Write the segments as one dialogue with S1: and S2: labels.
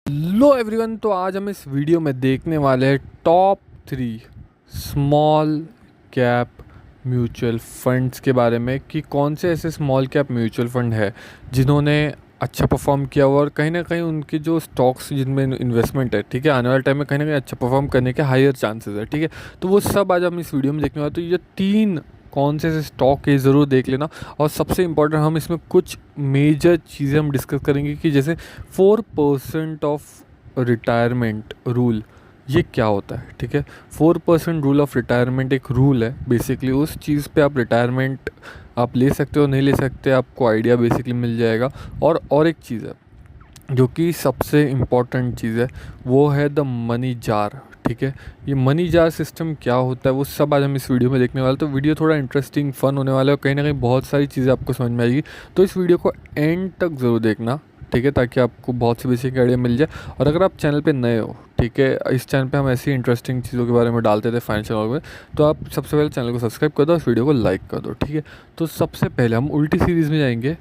S1: Hello everyone, तो आज हम इस वीडियो में देखने वाले हैं top 3 small cap mutual funds के बारे में कि कौन से ऐसे स्मॉल कैप म्यूचुअल फंड है जिन्होंने अच्छा परफॉर्म किया हुआ और कहीं ना कहीं उनके जो स्टॉक्स जिनमें इन्वेस्टमेंट है, ठीक है, आने वाले टाइम में कहीं ना कहीं अच्छा परफॉर्म करने के हायर चांसेस है। ठीक है, तो वो सब आज हम इस वीडियो में देखने वाले। तो ये 3 कौन से ऐसे स्टॉक है ज़रूर देख लेना। और सबसे इम्पोर्टेंट, हम इसमें कुछ मेजर चीज़ें हम डिस्कस करेंगे कि जैसे 4% ऑफ रिटायरमेंट रूल, ये क्या होता है। ठीक है, 4% रूल ऑफ रिटायरमेंट एक रूल है बेसिकली। उस चीज़ पे आप रिटायरमेंट आप ले सकते हो नहीं ले सकते, आपको आइडिया बेसिकली मिल जाएगा। और एक चीज़ है जो कि सबसे इम्पॉर्टेंट चीज़ है, वो है द मनी जार। ठीक है, ये मनी जार सिस्टम क्या होता है वो सब आज हम इस वीडियो में देखने वाले। तो वीडियो थोड़ा इंटरेस्टिंग फन होने वाला है और कहीं ना कहीं बहुत सारी चीज़ें आपको समझ में आएगी। तो इस वीडियो को एंड तक ज़रूर देखना, ठीक है, ताकि आपको बहुत सी बेसिक आइडिया मिल जाए। और अगर आप चैनल पे नए हो, ठीक है, इस चैनल पे हम ऐसी इंटरेस्टिंग चीज़ों के बारे में डालते थे फाइनेंशियल में, तो आप सबसे पहले चैनल को सब्सक्राइब कर दो, इस वीडियो को लाइक कर दो। ठीक है, तो सबसे पहले हम उल्टी सीरीज़ में जाएंगे।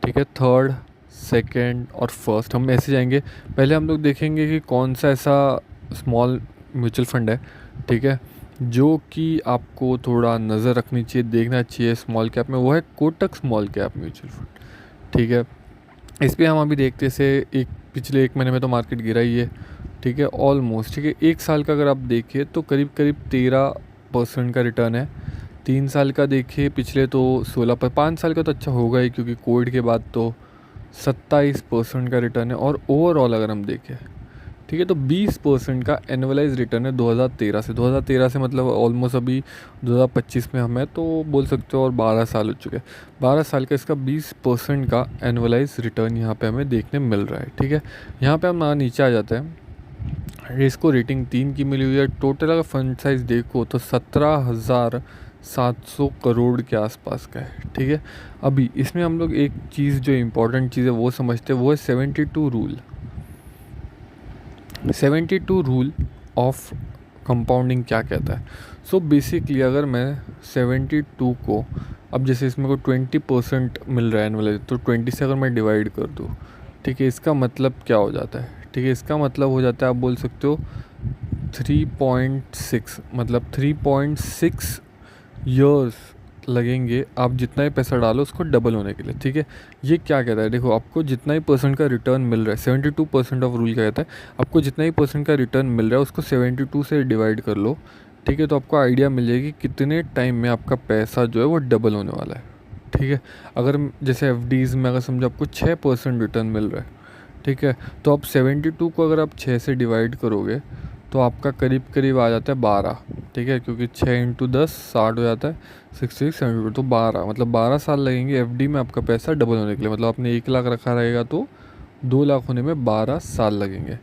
S1: ठीक है, थर्ड, सेकेंड और फर्स्ट हम ऐसे जाएंगे। पहले हम लोग देखेंगे कि कौन सा ऐसा स्मॉल म्यूचुअल फंड है, ठीक है, जो कि आपको थोड़ा नज़र रखनी चाहिए, देखना चाहिए स्मॉल कैप में। वो है Kotak small cap mutual fund. ठीक है, इस पर हम अभी देखते से पिछले 1 महीने में तो मार्केट गिरा ही है। ठीक है, ऑलमोस्ट, ठीक है, 1 साल का अगर आप देखिए तो करीब करीब 13% का रिटर्न है। 3 साल का देखिए पिछले तो 16 पर, 5 साल का तो अच्छा होगा ही क्योंकि कोविड के बाद तो 27% का रिटर्न है। और ओवरऑल अगर हम देखें, ठीक है, तो 20% का एनुअलाइज रिटर्न है 2013 से मतलब ऑलमोस्ट अभी 2025 में हम हैं तो बोल सकते हो, और 12 साल हो चुके हैं। 12 साल का इसका 20% का एनुअलाइज रिटर्न यहाँ पे हमें देखने मिल रहा है। ठीक है, यहाँ पे हम नीचे आ जाते हैं। इसको रेटिंग 3 की मिली हुई है। टोटल अगर फंड साइज देखो तो 17,700 करोड़ के आसपास का है। ठीक है, अभी इसमें हम लोग एक चीज़ जो इम्पोर्टेंट चीज़ है वो समझते हैं, वो है 72 रूल। 72 रूल ऑफ कंपाउंडिंग क्या कहता है। सो बेसिकली अगर मैं 72 को, अब जैसे इसमें को 20% मिल रहा है एनुअलाइज, तो 20 से अगर मैं डिवाइड कर दूँ, ठीक है, इसका मतलब क्या हो जाता है। ठीक है, इसका मतलब हो जाता है, आप बोल सकते हो 3.6, मतलब 3.6 ईयर्स लगेंगे आप जितना ही पैसा डालो उसको डबल होने के लिए। ठीक है, ये क्या कहता है, देखो आपको जितना ही परसेंट का रिटर्न मिल रहा है, 72% ऑफ रूल क्या कहता है, आपको जितना ही परसेंट का रिटर्न मिल रहा है उसको 72 से डिवाइड कर लो। ठीक है, तो आपको आइडिया मिल जाएगी कितने टाइम में आपका पैसा जो है वो डबल होने वाला है। ठीक है, अगर जैसे एफडीज़ में अगर समझो आपको 6% रिटर्न मिल रहा है, ठीक है, तो आप 72 को अगर आप 6 से डिवाइड करोगे तो आपका करीब करीब आ जाता है 12। ठीक है, क्योंकि 6 × 10 60 हो जाता है, 66 72, तो 12, मतलब 12 साल लगेंगे एफडी में आपका पैसा डबल होने के लिए। मतलब आपने 1 लाख रखा रहेगा तो 2 लाख होने में 12 साल लगेंगे।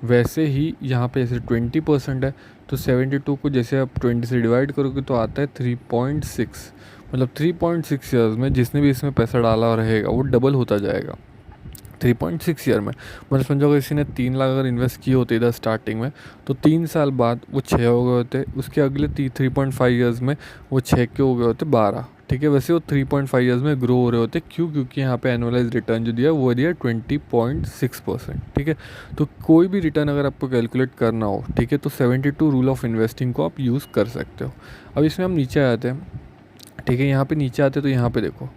S1: वैसे ही यहाँ पे जैसे 20% है, तो 72 को जैसे आप 20 से डिवाइड करोगे तो आता है 3.6, मतलब 3.6 ईयर्स में जिसने भी इसमें पैसा डाला रहेगा वो डबल होता जाएगा 3.6 ईयर में। मतलब समझो अगर किसी ने 3 लाख अगर इन्वेस्ट किए होते इधर स्टार्टिंग में, तो 3 साल बाद वो 6 हो गए होते, उसके अगले 3.5 ईयर्स में वो 6 के हो गए होते 12। ठीक है, वैसे वो 3.5 ईयर्स में ग्रो हो रहे होते। क्यों? क्योंकि यहाँ पे एनुअलाइज रिटर्न जो दिया वो दिया 20.6%। ठीक है, तो कोई भी रिटर्न अगर आपको कैलकुलेट करना हो, ठीक है, तो 72 रूल ऑफ इन्वेस्टिंग को आप यूज़ कर सकते हो। अब इसमें हम नीचे आते हैं। ठीक है, यहाँ पे नीचे आते हैं तो यहाँ पे देखो,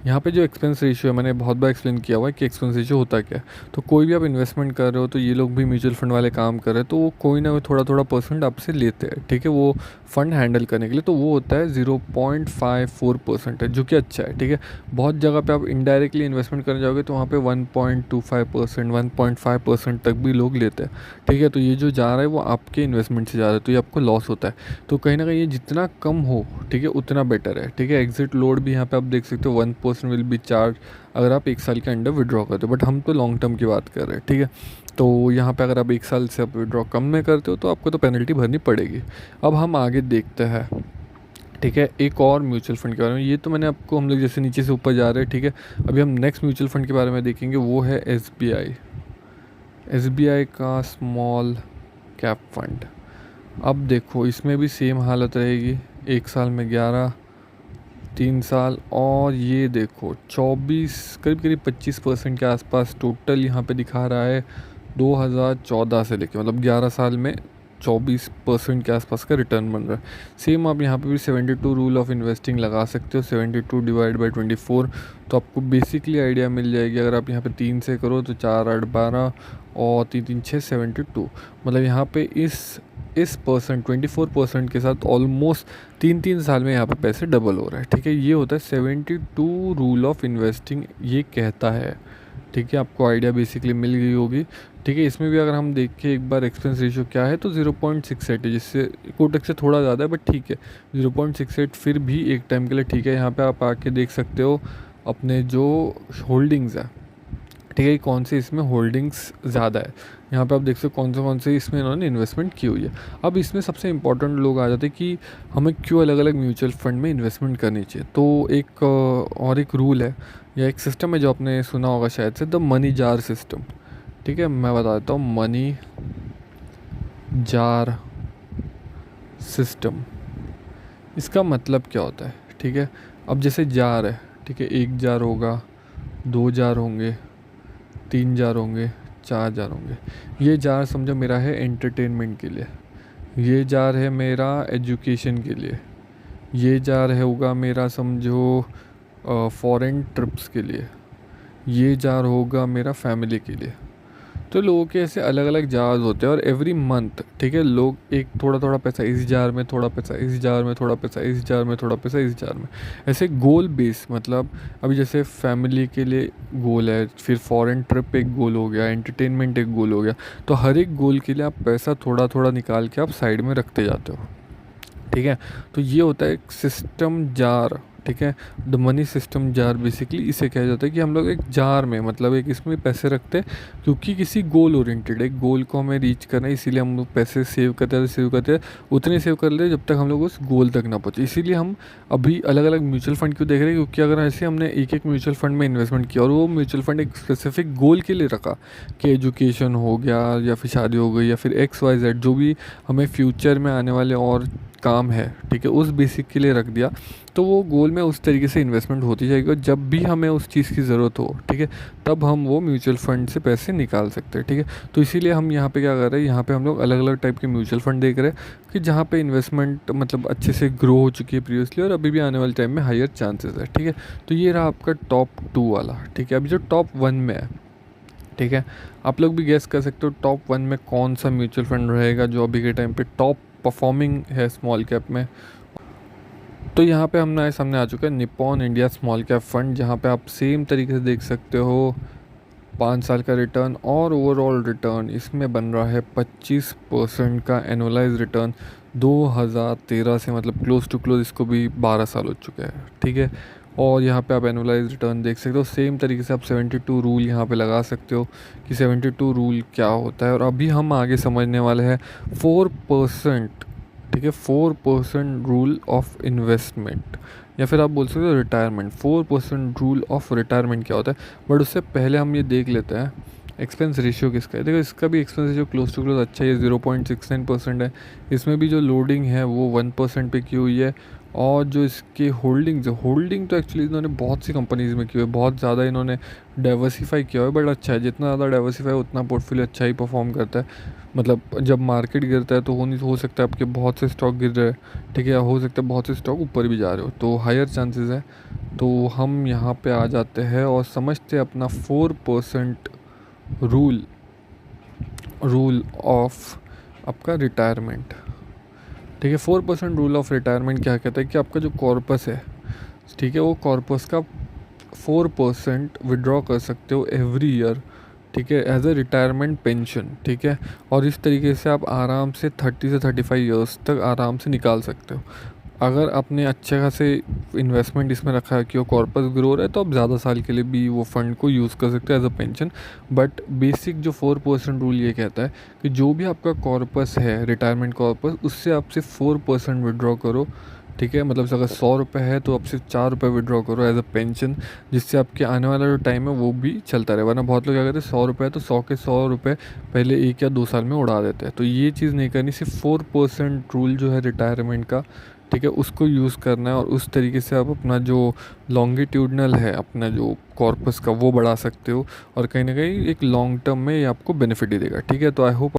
S1: यहाँ पे जो एक्सपेंस रेशियो है, मैंने बहुत बार एक्सप्लेन किया हुआ है कि एक्सपेंस रेशियो होता क्या है। तो कोई भी आप इन्वेस्टमेंट कर रहे हो, तो ये लोग भी म्यूचुअल फंड वाले काम कर रहे हैं, तो वो कोई ना कोई थोड़ा थोड़ा परसेंट आपसे लेते हैं। ठीक है, वो फंड हैंडल करने के लिए, तो वो होता है 0.54% है, जो कि अच्छा है। ठीक है, बहुत जगह पे आप इनडायरेक्टली इन्वेस्टमेंट करने जाओगे तो वहाँ पे 1.25%, 1.5% तक भी लोग लेते हैं। ठीक है, तो ये जो जा रहा है वो आपके इन्वेस्टमेंट से जा रहा है, तो ये आपको लॉस होता है। तो कहीं ना कहीं ये जितना कम हो, ठीक है, उतना बेटर है। ठीक है, एग्जिट लोड भी यहाँ पे आप देख सकते हो, 1% विल बी चार्ज अगर आप 1 साल के अंडर विड्रॉ करते हो। बट हम तो लॉन्ग टर्म की बात कर रहे हैं। ठीक है, तो यहाँ पे अगर आप 1 साल से आप विड्रॉ कम में करते हो तो आपको तो पेनल्टी भरनी पड़ेगी। अब हम आगे देखते हैं, ठीक है, एक और म्यूचुअल फंड के बारे में। ये तो मैंने आपको, हम लोग जैसे नीचे से ऊपर जा रहे हैं। ठीक है, अभी हम नेक्स्ट म्यूचुअल फंड के बारे में देखेंगे, वो है एस बी आई का स्मॉल कैप फंड। अब देखो इसमें भी सेम हालत रहेगी, 1 साल में 11, 3 साल, और ये देखो 24, करीब करीब 25% के आसपास टोटल यहाँ पे दिखा रहा है 2014 से लेके मतलब 11 साल में 24% के आसपास का रिटर्न बन रहा है। सेम आप यहाँ पे भी 72 रूल ऑफ इन्वेस्टिंग लगा सकते हो, 72 डिवाइड बाई 24, तो आपको बेसिकली आइडिया मिल जाएगी। अगर आप यहाँ पे 3 से करो तो 4 8 12 और 3 3 6 72, मतलब यहाँ पे इस परसेंट 24% के साथ ऑलमोस्ट 3 साल में यहाँ पे पैसे डबल हो रहा है। ठीक है, ये होता है 72 रूल ऑफ इन्वेस्टिंग, ये कहता है। ठीक है, आपको आइडिया बेसिकली मिल गई होगी। ठीक है, इसमें भी अगर हम देखें एक बार एक्सपेंस रेशियो क्या है तो 0.68 है, जिससे कोटक से थोड़ा ज़्यादा है, बट ठीक है 0.68 फिर भी एक टाइम के लिए ठीक है। यहाँ पे आप आके देख सकते हो अपने जो होल्डिंग्स है, ठीक है, कौन से इसमें होल्डिंग्स ज़्यादा है। यहाँ पे आप देख सकते हो कौन से इसमें इन्होंने इन्वेस्टमेंट की हुई है। अब इसमें सबसे इंपॉर्टेंट लोग आ जाते हैं कि हमें क्यों अलग अलग म्यूचुअल फंड में इन्वेस्टमेंट करनी चाहिए। तो एक और एक रूल है या एक सिस्टम है जो आपने सुना होगा शायद से, द मनी जार सिस्टम। ठीक है, मैं बता देता हूँ, मनी जार सिस्टम, इसका मतलब क्या होता है। ठीक है, अब जैसे जार है, ठीक है, 1 जार होगा, 2 जार होंगे, 3 जार होंगे, 4 जार होंगे। ये जार समझो मेरा है एंटरटेनमेंट के लिए, ये जार है मेरा एजुकेशन के लिए, ये जार है होगा मेरा समझो फॉरेन ट्रिप्स के लिए, ये जार होगा मेरा फैमिली के लिए। तो लोगों के ऐसे अलग अलग जार्स होते हैं और एवरी मंथ, ठीक है, लोग एक थोड़ा थोड़ा पैसा इस जार में, थोड़ा पैसा इस जार में, थोड़ा पैसा इस जार में, थोड़ा पैसा इस जार में, ऐसे गोल बेस। मतलब अभी जैसे फैमिली के लिए गोल है, फिर फॉरेन ट्रिप एक गोल हो गया, एंटरटेनमेंट एक गोल हो गया, तो हर एक गोल के लिए आप पैसा थोड़ा थोड़ा निकाल के आप साइड में रखते जाते हो। ठीक है, तो ये होता है एक सिस्टम जार। ठीक है, the money system jar basically इसे कहा जाता है कि हम लोग एक जार में, मतलब एक इसमें पैसे रखते हैं क्योंकि किसी गोल ओरिएंटेड एक गोल को हमें रीच करना है, इसीलिए हम लोग पैसे सेव करते हैं, उतने सेव कर लेते जब तक हम लोग उस गोल तक ना पहुँचे। इसीलिए हम अभी अलग अलग म्यूचुअल फंड क्यों देख रहे हैं, क्योंकि अगर ऐसे हमने एक एक म्यूचुअल फंड में इन्वेस्टमेंट किया और वो म्यूचुअल फंड एक स्पेसिफिक गोल के लिए रखा कि एजुकेशन हो गया या फिर शादी हो गई या फिर XYZ जो भी हमें फ्यूचर में आने वाले और काम है, ठीक है, उस बेसिक के लिए रख दिया, तो वो गोल में उस तरीके से इन्वेस्टमेंट होती जाएगी और जब भी हमें उस चीज़ की ज़रूरत हो, ठीक है, तब हम वो म्यूचुअल फंड से पैसे निकाल सकते हैं। ठीक है, तो इसीलिए हम यहाँ पे क्या कर रहे हैं, यहाँ पे हम लोग अलग अलग टाइप के म्यूचुअल फंड देख रहे हैं कि जहाँ पे इन्वेस्टमेंट मतलब अच्छे से ग्रो हो चुकी है प्रीवियसली और अभी भी आने वाले टाइम में हायर चांसेस है। ठीक है, तो ये रहा आपका टॉप 2 वाला। ठीक है, अभी जो टॉप 1 में है, ठीक है, आप लोग भी गेस कर सकते हो टॉप 1 में कौन सा म्यूचुअल फंड रहेगा जो अभी के टाइम पे टॉप परफॉर्मिंग है स्मॉल कैप में। तो यहाँ पे हमने सामने आ चुका है Nippon India small cap fund, जहाँ पे आप सेम तरीके से देख सकते हो 5 साल का रिटर्न और ओवरऑल रिटर्न इसमें बन रहा है 25% का एनुअलाइज रिटर्न 2013 से, मतलब क्लोज टू क्लोज इसको भी 12 साल हो चुके हैं। ठीक है, और यहाँ पे आप एनुअलाइज रिटर्न देख सकते हो। सेम तरीके से आप 72 रूल यहाँ पे लगा सकते हो कि 72 रूल क्या होता है। और अभी हम आगे समझने वाले हैं 4%, ठीक है, 4% रूल ऑफ इन्वेस्टमेंट, या फिर आप बोल सकते हो रिटायरमेंट। 4% रूल ऑफ रिटायरमेंट क्या होता है, बट उससे पहले हम ये देख लेते हैं एक्सपेंस रेशियो किसका है। देखो इसका भी expense ratio close to close अच्छा है, 0.69% है। इसमें भी जो लोडिंग है वो 1% पे की हुई है। और जो इसके होल्डिंग तो एक्चुअली इन्होंने बहुत सी कंपनीज़ में की हुई है, बहुत ज़्यादा इन्होंने डाइवर्सिफाई किया है, बट अच्छा है, जितना ज़्यादा डाइवर्सिफाई उतना पोर्टफोलियो अच्छा ही परफॉर्म करता है। मतलब जब मार्केट गिरता है तो हो सकता है आपके बहुत से स्टॉक गिर रहे हैं, ठीक है, हो सकता है बहुत से स्टॉक ऊपर भी जा रहे हो, तो हायर चांसेस है। तो हम यहाँ पे आ जाते हैं और समझते हैं अपना 4% रूल ऑफ आपका रिटायरमेंट। ठीक है, 4% रूल ऑफ रिटायरमेंट क्या कहता है कि आपका जो कॉर्पस है, ठीक है, वो कॉर्पस का 4% विड्रॉ कर सकते हो एवरी ईयर, ठीक है, एज अ रिटायरमेंट पेंशन। ठीक है, और इस तरीके से आप आराम से 30 से 35 ईयर्स तक आराम से निकाल सकते हो। अगर आपने अच्छे खासे इन्वेस्टमेंट इसमें रखा है कि वो कॉर्पस ग्रो रहा है तो आप ज़्यादा साल के लिए भी वो फंड को यूज़ कर सकते हो as a pension. But basic जो 4% रूल ये कहता है कि जो भी आपका कॉर्पस है रिटायरमेंट कॉर्पस, उससे आप सिर्फ 4% विड्रॉ करो। ठीक है, मतलब अगर 100 रुपये है तो आप सिर्फ 4 रुपये विड्रॉ करो एज अ पेंशन, जिससे आपके आने वाला जो टाइम है वो भी चलता रहे। वरना बहुत लोग क्या करते हैं 100 रुपये है तो 100 के 100 रुपये पहले 1 या 2 साल में उड़ा देते हैं। तो ये चीज़ नहीं करनी, सिर्फ 4% रूल जो है रिटायरमेंट का, ठीक है, उसको यूज़ करना है और उस तरीके से आप अपना जो लॉन्गिट्यूडनल है, अपना जो कॉर्पस का, वो बढ़ा सकते हो और कहीं ना कहीं एक लॉन्ग टर्म में ये आपको बेनिफिट ही देगा। ठीक है, तो आई होप